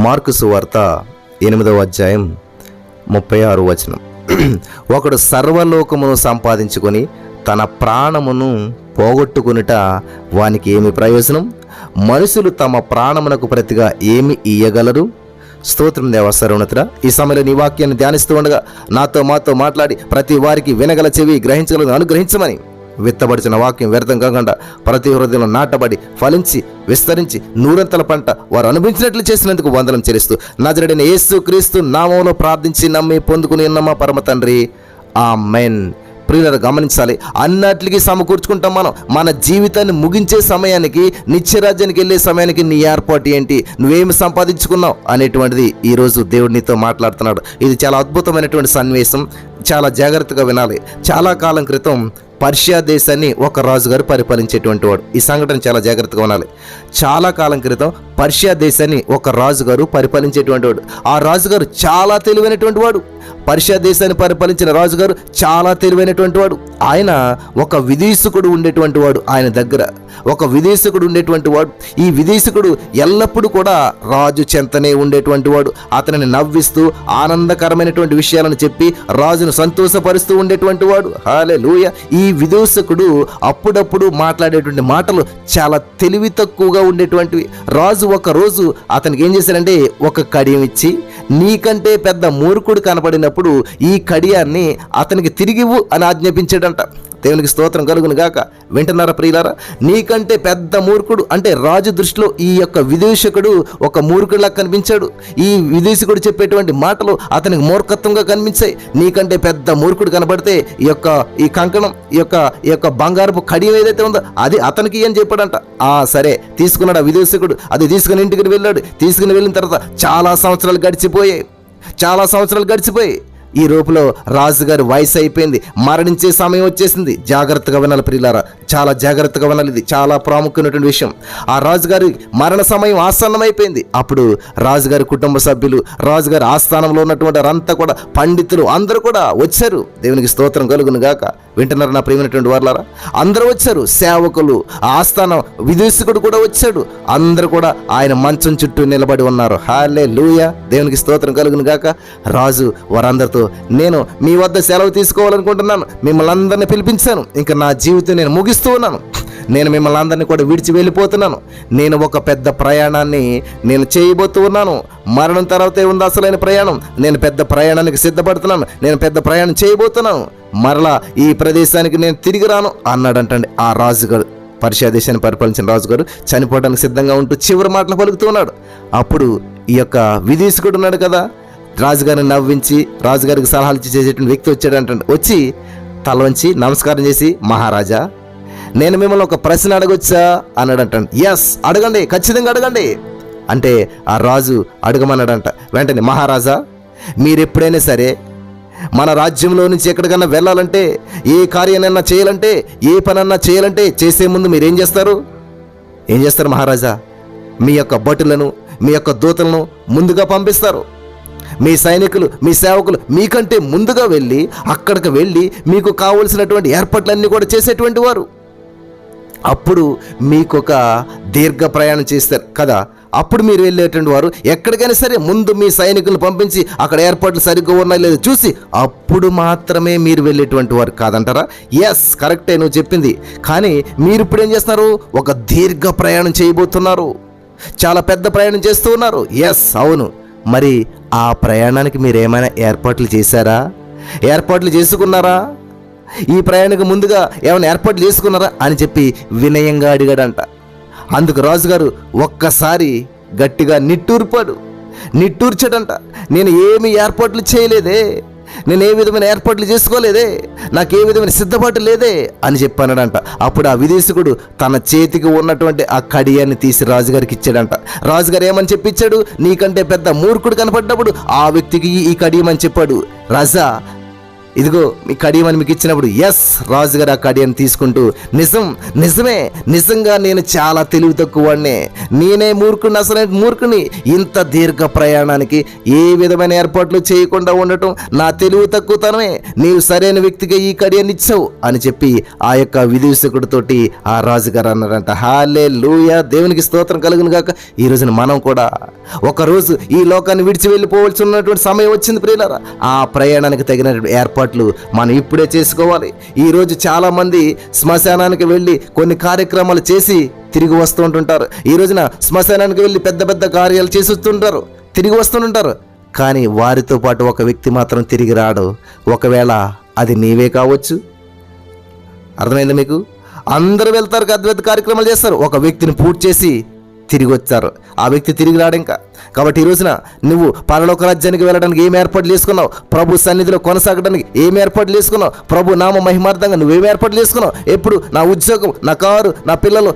Mark సువార్త 8వ అధ్యాయం 36వ వచనం. ఒకడు సర్వలోకమును సంపాదించుకొని తన ప్రాణమును పోగొట్టుకునుట వానికి ఏమి ప్రయోజనం? మనుషులు తమ ప్రాణమునకు ప్రతిగా ఏమి ఇయ్యగలరు? స్తోత్రం దేవా సర్వోన్నతుడా, ఈ సమయంలో నీ వాక్యాన్ని ధ్యానిస్తూ ఉండగా మాతో మాట్లాడి ప్రతి వారికి వినగల చెవి గ్రహించగలను అనుగ్రహించమని, విత్తబడిచిన వాక్యం వ్యర్థం కాకుండా ప్రతి హృదయంలో నాటబడి ఫలించి విస్తరించి నూరంతల పంట వారు అనుభవించినట్లు చేసినందుకు వందనం చెల్లిస్తూ నజరేయుడైన యేసు క్రీస్తు నామములో ప్రార్థించి నమ్మి పొందుకుని ఉన్న మా పరమ తండ్రి, ఆమేన్. ప్రియులారా, గమనించాలి, అన్నిటికీ సమకూర్చుకుంటాం మనం. మన జీవితాన్ని ముగించే సమయానికి, నిత్యరాజ్యానికి వెళ్ళే సమయానికి నీ ఏర్పాటు ఏంటి, నువ్వేమి సంపాదించుకున్నావు అనేటువంటిది ఈరోజు దేవుడు నీతో మాట్లాడుతున్నాడు. ఇది చాలా అద్భుతమైనటువంటి సన్నివేశం, చాలా జాగ్రత్తగా వినాలి. చాలా కాలం క్రితం పర్షియా దేశాన్ని ఒక రాజుగారు పరిపాలించేటువంటి వాడు. ఈ సంఘటన చాలా జాగ్రత్తగా ఉండాలి. చాలా కాలం క్రితం పర్షియా దేశాన్ని ఒక రాజుగారు పరిపాలించేటువంటి వాడు. ఆ రాజుగారు చాలా తెలివైనటువంటి వాడు. పర్షియా దేశాన్ని పరిపాలించిన రాజుగారు చాలా తెలివైనటువంటి వాడు. ఆయన ఒక విదేశకుడు ఉండేటువంటి వాడు. ఆయన దగ్గర ఒక విదేశకుడు ఉండేటువంటి వాడు. ఈ విదేశకుడు ఎల్లప్పుడూ కూడా రాజు చెంతనే ఉండేటువంటి వాడు. అతనిని నవ్విస్తూ ఆనందకరమైనటువంటి విషయాలను చెప్పి రాజును సంతోషపరుస్తూ ఉండేటువంటి వాడు. హల్లెలూయా. ఈ విదేశకుడు అప్పుడప్పుడు మాట్లాడేటువంటి మాటలు చాలా తెలివి తక్కువగా ఉండేటువంటివి. రాజు ఒక రోజు అతనికి ఏం చేశారంటే ఒక కడియం ఇచ్చి, నీకంటే పెద్ద మూర్ఖుడు కనపడినప్పుడు ఈ కడియాన్ని అతనికి తిరిగివ్వు అని ఆజ్ఞాపించాడంట. దేవునికి స్తోత్రం కలుగును గాక. వింటున్నారా ప్రియులారా? నీకంటే పెద్ద మూర్ఖుడు అంటే రాజు దృష్టిలో ఈ యొక్క విదేశకుడు ఒక మూర్ఖుడిలా కనిపించాడు. ఈ విదేశకుడు చెప్పేటువంటి మాటలు అతనికి మూర్ఖత్వంగా కనిపించాయి. నీకంటే పెద్ద మూర్ఖుడు కనబడితే ఈ కంకణం, ఈ యొక్క బంగారపు కడియం ఏదైతే ఉందో అది అతనికి అని చెప్పాడంట. సరే తీసుకున్నాడు ఆ విదేశకుడు. అది తీసుకుని ఇంటికి వెళ్ళాడు. తీసుకుని వెళ్ళిన తర్వాత చాలా సంవత్సరాలు గడిచిపోయాయి. ఈ రూపులో రాజుగారి వయసు అయిపోయింది, మరణించే సమయం వచ్చేసింది. జాగ్రత్తగా వినాలి ప్రియులారా, చాలా జాగ్రత్తగా వినాలి. ఇది చాలా ప్రాముఖ్యమైనటువంటి విషయం. ఆ రాజుగారి మరణ సమయం ఆసన్నమైపోయింది. అప్పుడు రాజుగారి కుటుంబ సభ్యులు, రాజుగారి ఆస్థానంలో ఉన్నటువంటి వారంతా కూడా, పండితులు అందరూ కూడా వచ్చారు. దేవునికి స్తోత్రం కలుగును గాక. వింటున్నారు నా ప్రియమైనటువంటి వారులారా? అందరూ వచ్చారు. సేవకులు, ఆస్థానం విదేశకుడు కూడా వచ్చాడు. అందరూ కూడా ఆయన మంచం చుట్టూ నిలబడి ఉన్నారు. హల్లెలూయా. దేవునికి స్తోత్రం కలుగును గాక. రాజు వారందరితో, నేను మీ వద్ద సెలవు తీసుకోవాలనుకుంటున్నాను, మిమ్మల్ని అందరినీ పిలిపించాను, ఇంకా నా జీవితం నేను ముగిస్తూ ఉన్నాను, నేను మిమ్మల్ని అందరినీ కూడా విడిచి వెళ్ళిపోతున్నాను. నేను ఒక పెద్ద ప్రయాణాన్ని నేను చేయబోతూ ఉన్నాను. మరణం తర్వాతే ఉంది అసలైన ప్రయాణం. నేను పెద్ద ప్రయాణానికి సిద్ధపడుతున్నాను. నేను పెద్ద ప్రయాణం చేయబోతున్నాను. మరలా ఈ ప్రదేశానికి నేను తిరిగి రాను అన్నాడంటండి ఆ రాజుగారు. పర్షియా దేశాన్ని పరిపాలించిన రాజుగారు చనిపోవడానికి సిద్ధంగా ఉంటూ చివరి మాటలు పలుకుతూ ఉన్నాడు. అప్పుడు ఈ యొక్క విదేశకుడు ఉన్నాడు కదా, రాజుగారిని నవ్వించి రాజుగారికి సలహాలు చేసేటువంటి వ్యక్తి వచ్చాడంట. వచ్చి తల వంచి నమస్కారం చేసి, మహారాజా, నేను మిమ్మల్ని ఒక ప్రశ్న అడగొచ్చా అన్నాడంట. ఎస్, అడగండి, ఖచ్చితంగా అడగండి అంటే ఆ రాజు అడగమన్నాడంట. వెంటనే, మహారాజా, మీరు ఎప్పుడైనా సరే మన రాజ్యంలో నుంచి ఎక్కడికన్నా వెళ్ళాలంటే, ఏ కార్యాన్నైనా చేయాలంటే, ఏ పనన్నా చేయాలంటే చేసే ముందు మీరు ఏం చేస్తారు మహారాజా? మీ యొక్క భటులను, మీ యొక్క దూతలను ముందుగా పంపిస్తారు. మీ సైనికులు, మీ సేవకులు మీకంటే ముందుగా వెళ్ళి అక్కడికి వెళ్ళి మీకు కావలసినటువంటి ఏర్పాట్లన్నీ కూడా చేసేటువంటి వారు. అప్పుడు మీకు ఒక దీర్ఘ ప్రయాణం చేస్తారు కదా, అప్పుడు మీరు వెళ్ళేటువంటి వారు ఎక్కడికైనా సరే ముందు మీ సైనికులను పంపించి అక్కడ ఏర్పాట్లు సరిగ్గా ఉన్నాయి లేదో చూసి అప్పుడు మాత్రమే మీరు వెళ్ళేటువంటి వారు కాదంటారా? ఎస్, కరెక్టే నువ్వు చెప్పింది. కానీ మీరు ఇప్పుడు ఏం చేస్తున్నారు? ఒక దీర్ఘ ప్రయాణం చేయబోతున్నారు, చాలా పెద్ద ప్రయాణం చేస్తూ ఉన్నారు. ఎస్, అవును. మరి ఆ ప్రయాణానికి మీరు ఏమైనా ఏర్పాట్లు చేశారా? ఏర్పాట్లు చేసుకున్నారా? ఈ ప్రయాణానికి ముందుగా ఏమైనా ఏర్పాట్లు చేసుకున్నారా అని చెప్పి వినయంగా అడిగాడంట. అందుకు రాజుగారు ఒక్కసారి గట్టిగా నిట్టూర్చాడంట. నేను ఏమి ఏర్పాట్లు చేయలేదే, నేను ఏ విధమైన ఏర్పాట్లు చేసుకోలేదే, నాకు ఏ విధమైన సిద్ధపాటు లేదే అని చెప్పానడంట. అప్పుడు ఆ విదేశకుడు తన చేతికి ఉన్నటువంటి ఆ కడియాన్ని తీసి రాజుగారికి ఇచ్చాడంట. రాజుగారు ఏమని చెప్పించాడు? నీకంటే పెద్ద మూర్ఖుడు కనపడ్డప్పుడు ఆ వ్యక్తికి ఈ కడియం అని చెప్పాడు. రాజా, ఇదిగో మీ కడియం అని మీకు ఇచ్చినప్పుడు ఎస్ రాజుగారు ఆ కడియాన్ని తీసుకుంటూ నిజమే నిజంగా నేను చాలా తెలివి తక్కువ వాడినే, నేనే మూర్ఖుని, అసలు మూర్ఖుని, ఇంత దీర్ఘ ప్రయాణానికి ఏ విధమైన ఏర్పాట్లు చేయకుండా ఉండటం నా తెలివి తక్కువతనమే, నీవు సరైన వ్యక్తిగా ఈ కడియాన్ని ఇచ్చావు అని చెప్పి ఆ యొక్క విదూషకుడితోటి ఆ రాజుగారు అన్నారంట. హల్లెలూయా, దేవునికి స్తోత్రం కలుగును గాక. ఈ రోజున మనం కూడా ఒకరోజు ఈ లోకాన్ని విడిచి వెళ్ళిపోవలసి ఉన్నటువంటి సమయం వచ్చింది ప్రియులారా. ఆ ప్రయాణానికి తగినటువంటి ఏర్పాట్లు మనం ఇప్పుడే చేసుకోవాలి. ఈరోజు చాలా మంది శ్మశానానికి వెళ్ళి కొన్ని కార్యక్రమాలు చేసి తిరిగి వస్తూ ఉంటుంటారు. ఈ రోజున శ్మశానానికి వెళ్ళి పెద్ద పెద్ద కార్యాలు చేసి వస్తుంటారు, తిరిగి వస్తుంటారు. కానీ వారితో పాటు ఒక వ్యక్తి మాత్రం తిరిగి రాడు. ఒకవేళ అది నీవే కావచ్చు. అర్థమైందా మీకు? అందరూ వెళ్తారు, పెద్ద కార్యక్రమాలు చేస్తారు, ఒక వ్యక్తిని పూర్తి చేసి తిరిగి వచ్చారు. ఆ వ్యక్తి తిరిగి రాడు ఇంకా. కాబట్టి ఈ రోజున నువ్వు పరలోక రాజ్యానికి వెళ్ళడానికి ఏం ఏర్పాట్లు చేసుకున్నావు? ప్రభు సన్నిధిలో కొనసాగడానికి ఏం ఏర్పాట్లు చేసుకున్నావు? ప్రభు నామ మహిమార్థంగా నువ్వేం ఏర్పాట్లు చేసుకున్నావు? ఎప్పుడు నా ఉద్యోగం, నా కారు, నా పిల్లలు,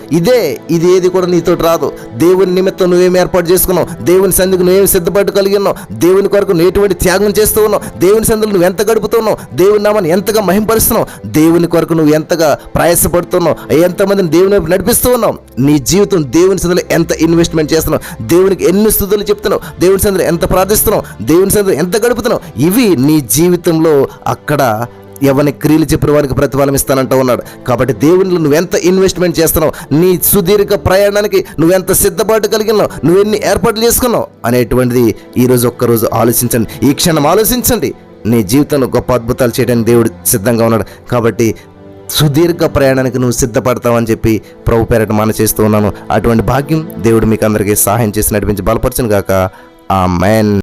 ఇది ఏది కూడా నీతో రాదు. దేవుని నిమిత్తం నువ్వేం ఏర్పాటు చేసుకున్నావు? దేవుని సన్నిధికి నువ్వేం సిద్ధపాటు కలిగి ఉన్నావు? దేవుని కొరకు నువ్వు ఎటువంటి త్యాగం చేస్తూ ఉన్నావు? దేవుని సన్నిధిలో నువ్వు ఎంత గడుపుతున్నావు? దేవుని నామాన్ని ఎంతగా మహింపరుస్తున్నావు? దేవుని కొరకు నువ్వు ఎంతగా ప్రయాసపడుతున్నావు? ఎంతమందిని దేవుని వైపు నడిపిస్తూ ఉన్నావు? నీ జీవితం దేవుని సన్నిధిలో ఎంత ఇన్వెస్ట్మెంట్ చేస్తున్నావు? దేవునికి ఎన్ని స్తుతులు చెప్తున్నావు? దేవుని సన్నిధిలో ఎంత ప్రార్థిస్తున్నావు? దేవుని సన్నిధిలో ఎంత గడుపుతున్నావు? ఇవి నీ జీవితంలో అక్కడ ఎవరిని క్రియలు చెప్పిన వారికి ప్రతిఫలం ఇస్తానంటూ ఉన్నాడు. కాబట్టి దేవునిలో నువ్వెంత ఇన్వెస్ట్మెంట్ చేస్తున్నావు? నీ సుదీర్ఘ ప్రయాణానికి నువ్వెంత సిద్ధపాటు కలిగినావు? నువ్వెన్ని ఏర్పాట్లు చేసుకున్నావు అనేటువంటిది ఈరోజు ఒక్కరోజు ఆలోచించండి. ఈ క్షణం ఆలోచించండి. నీ జీవితంలో గొప్ప అద్భుతాలు చేయడానికి దేవుడు సిద్ధంగా ఉన్నాడు. కాబట్టి సుదీర్ఘ ప్రయాణానికి నువ్వు సిద్ధపడతావని చెప్పి ప్రభు పేరట మనం చేస్తూ ఉన్నాను. అటువంటి భాగ్యం దేవుడు మీకు అందరికీ సహాయం చేసి నడిపించి బలపరచును గాక. ఆమేన్.